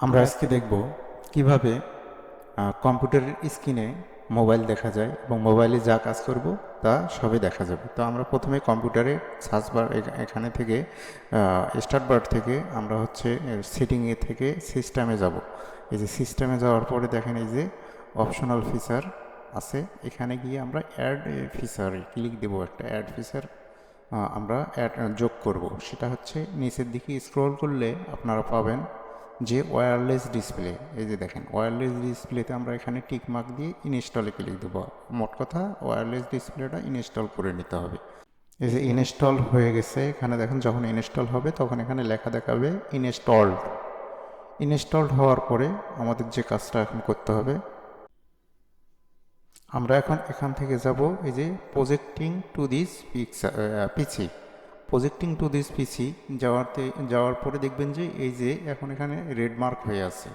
আমরা আজকে দেখব কিভাবে কম্পিউটারের স্ক্রিনে মোবাইল দেখা যায় এবং মোবাইলে যা কাজ করব তা সবই দেখা যাবে। তো আমরা প্রথমে কম্পিউটারে সার্চ বার এখানে থেকে স্টার্ট বার থেকে আমরা হচ্ছে সেটিংয়ে থেকে সিস্টেমে যাব। এই যে সিস্টেমে যাওয়ার পরে দেখেন এই যে অপশনাল ফিচার আছে, এখানে গিয়ে আমরা অ্যাড ফিচারে ক্লিক দেব। একটা অ্যাড ফিচার আমরা যোগ করব। সেটা হচ্ছে নিচের দিকে স্ক্রল করলে আপনারা পাবেন যে ওয়্যারলেস ডিসপ্লে। এই যে দেখেন ওয়্যারলেস ডিসপ্লেতে আমরা এখানে টিক মার্ক দিয়ে ইনস্টলে ক্লিক দেবো। মোট কথা ওয়্যারলেস ডিসপ্লেটা ইনস্টল করে নিতে হবে। এই যে ইনস্টল হয়ে গেছে, এখানে দেখেন যখন ইনস্টল হবে তখন এখানে লেখা দেখাবে ইনস্টলড। ইনস্টলড হওয়ার পরে আমাদের যে কাজটা এখন করতে হবে, আমরা এখন এখান থেকে যাব এই যে projecting to this PC. Projecting to this পিসি যাওয়ার পরে দেখবেন যে এই যে এখন এখানে রেড মার্ক হয়ে আছে।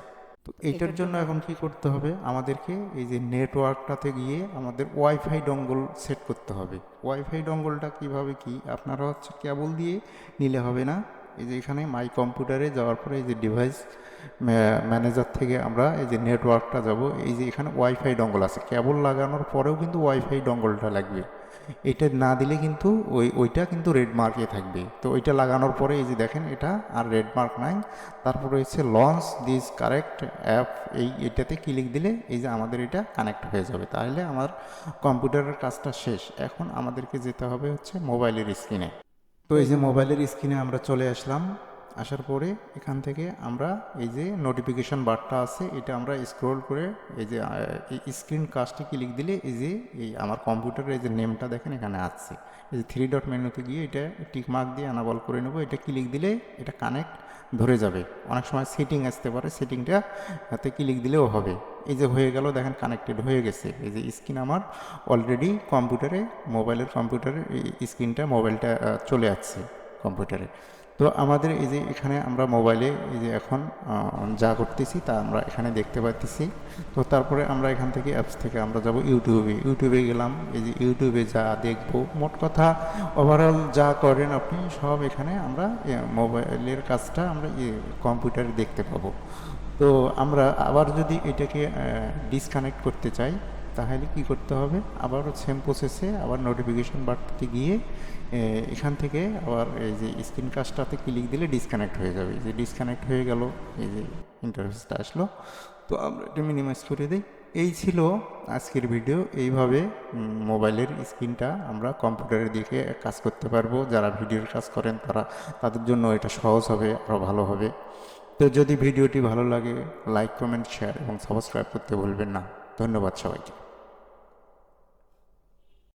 তো এইটার জন্য এখন কি করতে হবে, আমাদেরকে এই যে নেটওয়ার্কটাতে গিয়ে আমাদের ওয়াইফাই ডঙ্গল সেট করতে হবে। ওয়াইফাই ডঙ্গলটা কিভাবে কি আপনারা হচ্ছে কেবল দিয়ে নিলে হবে না। এই যে এখানে মাই কম্পিউটারে যাওয়ার পরে এই যে ডিভাইস ম্যানেজার থেকে আমরা এই যে নেটওয়ার্কটা যাব। এই যে এখানে ওয়াইফাই ডঙ্গল আছে, কেবল লাগানোর পরেও কিন্তু ওয়াইফাই ডঙ্গলটা লাগবে। এটা না দিলে কিন্তু ওইটা কিন্তু রেড মার্কে থাকবে। তো ওইটা লাগানোর পরে এই যে দেখেন এটা আর রেড মার্ক নাই। তারপরে হচ্ছে লঞ্চ দিস কারেক্ট অ্যাপ, এইটাতে ক্লিক দিলে এই যে আমাদের এটা কানেক্ট হয়ে যাবে। তাহলে আমার কম্পিউটারের কাজটা শেষ। এখন আমাদেরকে যেতে হবে হচ্ছে মোবাইলের স্ক্রিনে। তো এই যে মোবাইলের স্ক্রিনে আমরা চলে আসলাম। আসার পরে এখান থেকে আমরা এই যে নোটিফিকেশন বারটা আছে এটা আমরা স্ক্রল করে এই যে স্ক্রিন কাস্টে ক্লিক দিলে এই যে এই আমার কম্পিউটারের এই যে নেমটা দেখেন এখানে আসছে। এই যে 3 ডট মেনুতে গিয়ে এটা টিক মার্ক দিয়ে আনাবল করে নেব। এটা ক্লিক দিলে এটা কানেক্ট ধরে যাবে। অনেক সময় সেটিং আসতে পারে, সেটিংটা হাতে ক্লিক দিলেও হবে। এই যে হয়ে গেল, দেখেন কানেক্টেড হয়ে গেছে। এই যে স্ক্রিন আমার অলরেডি কম্পিউটারে, মোবাইলের কম্পিউটারে স্ক্রিনটা মোবাইলটা চলে আসছে কম্পিউটারে। তো আমাদের এই যে এখানে আমরা মোবাইলে এই যে এখন যা করতেছি তা আমরা এখানে দেখতে পাচ্ছি। তো তারপরে আমরা এখান থেকে অ্যাপস থেকে আমরা যাব ইউটিউবে গেলাম। এই যে ইউটিউবে যা দেখবো, মোট কথা ওভারঅল যা করেন আপনি সব এখানে আমরা মোবাইলের কাজটা আমরা কম্পিউটারে দেখতে পাবো। তো আমরা আবার যদি এটাকে ডিসকানেক্ট করতে চাই তাহলে কি করতে হবে, আবার সেম প্রসেসে আবার নোটিফিকেশন বারটাতে গিয়ে এখান থেকে আবার এই যে স্ক্রিন কাস্টটাতে ক্লিক দিলে ডিসকানেক্ট হয়ে যাবে। যে ডিসকানেক্ট হয়ে গেল, এই যে ইন্টারফেসটা আসলো। তো আমরা এটা মিনিমাইজ করে দিই। এই ছিল আজকের ভিডিও। এইভাবে মোবাইলের স্ক্রিনটা আমরা কম্পিউটারের দিকে কাজ করতে পারবো। যারা ভিডিওর কাজ করেন তাদের জন্য এটা সহজ হবে, আরও ভালো হবে। তো যদি ভিডিওটি ভালো লাগে লাইক, কমেন্ট, শেয়ার এবং সাবস্ক্রাইব করতে ভুলবেন না। ধন্যবাদ সবাইকে।